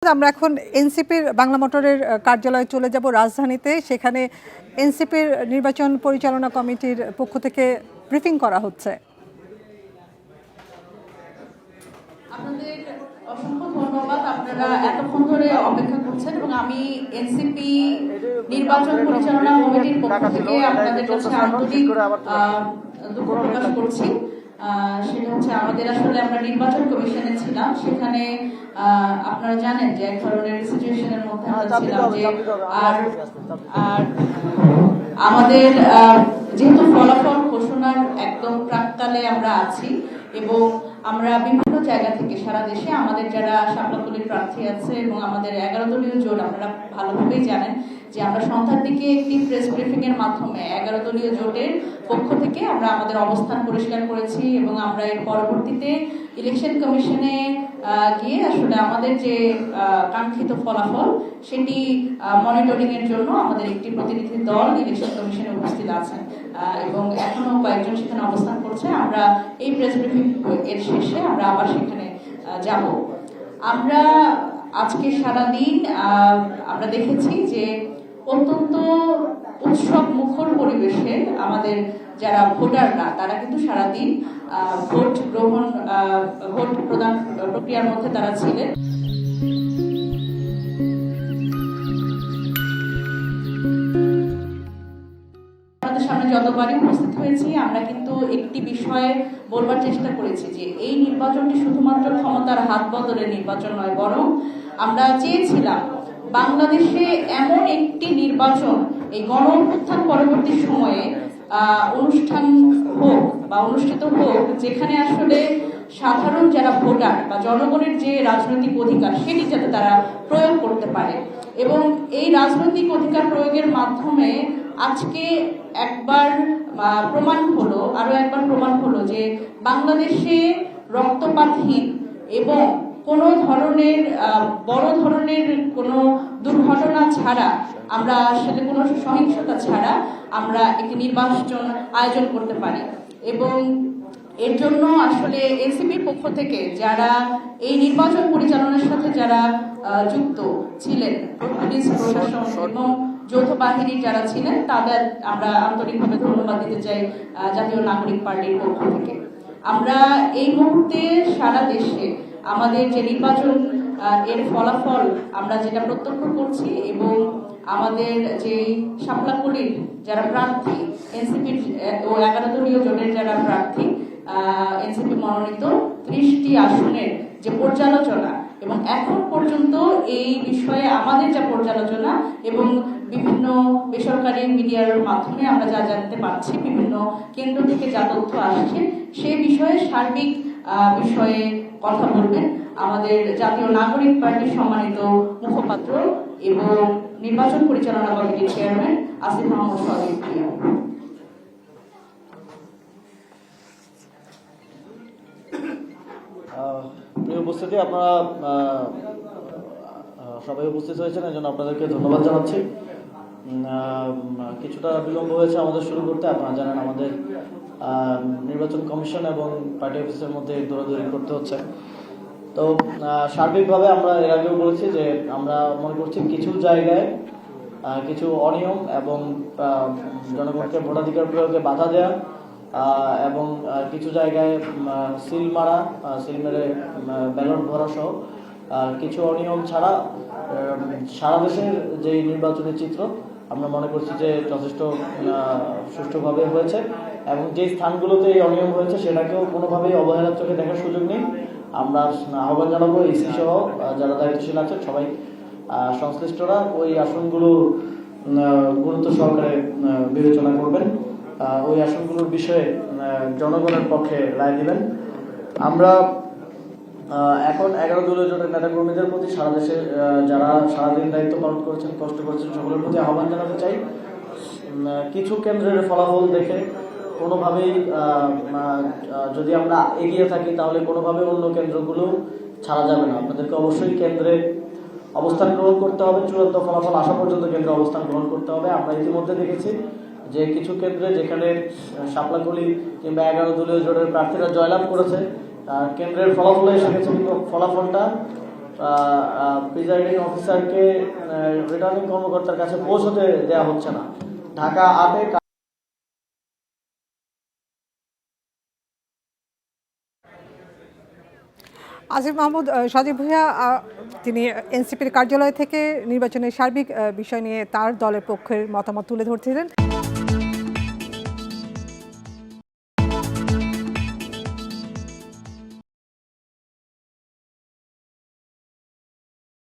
আমরা এখন এনসিপির বাংলা মোটরের কার্যালয়ে চলে যাব রাজধানীতে। সেখানে এনসিপির নির্বাচন পরিচালনা কমিটির পক্ষ থেকে ব্রিফিং করা হচ্ছে। আপনাদের অসংখ্য ধন্যবাদ, আপনারা এতক্ষণ ধরে অপেক্ষা করছেন এবং আমি এনসিপি নির্বাচন পরিচালনা কমিটির পক্ষ থেকে আপনাদের কাছে আন্তরিক দুঃখ প্রকাশ করছি। সেটা হচ্ছে আমাদের আসলে আমরা নির্বাচন কমিশনে ছিলাম, সেখানে আপনারা জানেন যে এক ধরনের সিচুয়েশনের মধ্যে আমরা ছিলাম যে আর আমাদের যেহেতু ফলাফল ঘোষণার একদম প্রাক্কালে আমরা আছি এবং আমরা বিভিন্ন জায়গা থেকে সারা দেশে আমাদের যারা শাপলাকলির প্রার্থী আছে এবং আমাদের 11 দলীয় জোট, আপনারা ভালোভাবেই জানেন যে আমরা সন্ধ্যার দিকে একটি প্রেস ব্রিফিং এর মাধ্যমে 11 দলীয় জোটের পক্ষ থেকে আমরা আমাদের অবস্থান পরিষ্কার করেছি এবং আমরা এর পরবর্তীতে ইলেকশন কমিশনে গিয়ে আসলে আমাদের যে কাঙ্ক্ষিত ফলাফল সেটি মনিটরিং এর জন্য আমাদের একটি প্রতিনিধি দল ইলেকশন কমিশনে উপস্থিত আছেন এবং এখনো কয়েকজন সেখানে অবস্থান করছে। আমরা এই প্রেস ব্রিফিং এর শেষে আমরা আবার সেখানে যাব। আমরা আজকে সারাদিন আমরা দেখেছি যে অত্যন্ত উৎসব মুখর পরিবেশে আমাদের যারা ভোটাররা তারা কিন্তু সারাদিন ভোট গ্রহণ ভোট প্রদান প্রক্রিয়ার মধ্যে তারা ছিলেন। আমাদের সামনে যতবারই উপস্থিত হয়েছি আমরা কিন্তু একটি বিষয়ে বলবার চেষ্টা করেছি যে এই নির্বাচনটি শুধুমাত্র ক্ষমতার হাত বদলের নির্বাচন নয়, বরং আমরা চেয়েছিলাম বাংলাদেশে এমন একটি নির্বাচন এই গণ অভ্যুত্থান পরবর্তী সময়ে অনুষ্ঠান হোক বা অনুষ্ঠিত হোক যেখানে আসলে সাধারণ যারা ভোটার বা জনগণের যে রাজনৈতিক অধিকার সেটি যাতে তারা প্রয়োগ করতে পারে এবং এই রাজনৈতিক অধিকার প্রয়োগের মাধ্যমে আজকে একবার আরো একবার প্রমাণ হলো যে বাংলাদেশে রক্তপাতহীন এবং কোনো ধরনের বড় ধরনের কোনো দুর্ঘটনা ছাড়া আমরা আসলে কোনো সহিংসতা ছাড়া আমরা একটি নির্বাচন আয়োজন করতে পারি এবং এর জন্য আসলে এনসিপির পক্ষ থেকে যারা এই নির্বাচন পরিচালনার সাথে যারা যুক্ত ছিলেন, পুলিশ প্রশাসন এবং যৌথ বাহিনীর যারা ছিলেন তাদের আমরা আন্তরিকভাবে ধন্যবাদ দিতে চাই জাতীয় নাগরিক পার্টির পক্ষ থেকে। আমরা এই মুহূর্তে সারা দেশে আমাদের যে নির্বাচন এর ফলাফল আমরা যেটা প্রত্যক্ষ করছি এবং আমাদের যে শাপলাকলির যারা প্রার্থী এনসিপির ও 11 দলীয় জোটের যারা প্রার্থী এনসিপি মনোনীত 30টি আসনের যে পর্যালোচনা এবং এখন পর্যন্ত এই বিষয়ে আমাদের যা পর্যালোচনা এবং বিভিন্ন বেসরকারি মিডিয়ার মাধ্যমে আমরা যা জানতে পারছি, বিভিন্ন কেন্দ্র থেকে যা তথ্য আসছে সেই বিষয়ে সার্বিক বিষয়ে কথা বলবেন আমাদের জাতীয় নাগরিক পার্টির সম্মানিত মুখপাত্র এবং নির্বাচন পরিচালনা কমিটির চেয়ারম্যান আসিফ মাহমুদ সজীব প্রিয়। প্রিয় উপস্থিতি, আপনারা সবাই উপস্থিত হয়েছেন, এই জন্য আপনাদেরকে ধন্যবাদ জানাচ্ছি। কিছুটা বিলম্ব হয়েছে আমাদের শুরু করতে। আপনারা জানেন আমাদের নির্বাচন কমিশন এবং পার্টি অফিসের মধ্যে দৌড়াদৌড়ি করতে হচ্ছে। তো সার্বিকভাবে আমরা এর আগেও বলেছি যে আমরা মনে করছি কিছু জায়গায় কিছু অনিয়ম এবং জনগণকে ভোটাধিকার প্রয়োগে বাধা দেওয়া এবং কিছু জায়গায় সিল মেরে ব্যালট ভরা সহ কিছু অনিয়ম ছাড়া সারা দেশের যে নির্বাচনী চিত্র আমরা মনে করছি যে যথেষ্ট সুষ্ঠুভাবে হয়েছে এবং যে স্থানগুলোতে এই অনিয়ম হয়েছে সেটাকেও কোনোভাবেই অবহেলার চোখে দেখার সুযোগ নেই। আমরা আহ্বান জানাবো ইসি সহ যারা দায়িত্বশীল আছে সবাই সংশ্লিষ্টরা ওই আসনগুলো গুরুত্ব সহকারে বিবেচনা করবেন, ওই আসনগুলোর বিষয়ে জনগণের পক্ষে রায় দিবেন। আমরা এখন 11 দলীয় জোটের নেতাকর্মীদের প্রতি সারা দেশে যারা সারাদিন দায়িত্ব পালন করেছেন, কষ্ট করেছেন, সকলের প্রতি আহ্বান জানাতে চাই, কিছু কেন্দ্রের ফলাফল দেখে কোনোভাবেই যদি আমরা এগিয়ে থাকি তাহলে কোনোভাবে অন্য কেন্দ্রগুলো ছাড়া যাবে না। আপনাদেরকে অবশ্যই কেন্দ্রে অবস্থান গ্রহণ করতে হবে, চূড়ান্ত ফলাফল আসা পর্যন্ত কেন্দ্রে অবস্থান গ্রহণ করতে হবে। আমরা ইতিমধ্যে দেখেছি যে কিছু কেন্দ্রে যেখানে শাপলাকলি কিংবা 11 দলীয় জোটের প্রার্থীরা জয়লাভ করেছে কেন্দ্রের ফলাফলে এসে গেছে, কিন্তু ফলাফলটা প্রিজাইডিং অফিসারকে রিটার্নিং কর্মকর্তার কাছে পৌঁছতে দেওয়া হচ্ছে না। ঢাকা 8-এ আসিফ মাহমুদ সজীব ভুঁইয়া তিনি এনসিপির কার্যালয় থেকে নির্বাচনের সার্বিক বিষয় নিয়ে তার দলের পক্ষের মতামত তুলে ধরছিলেন।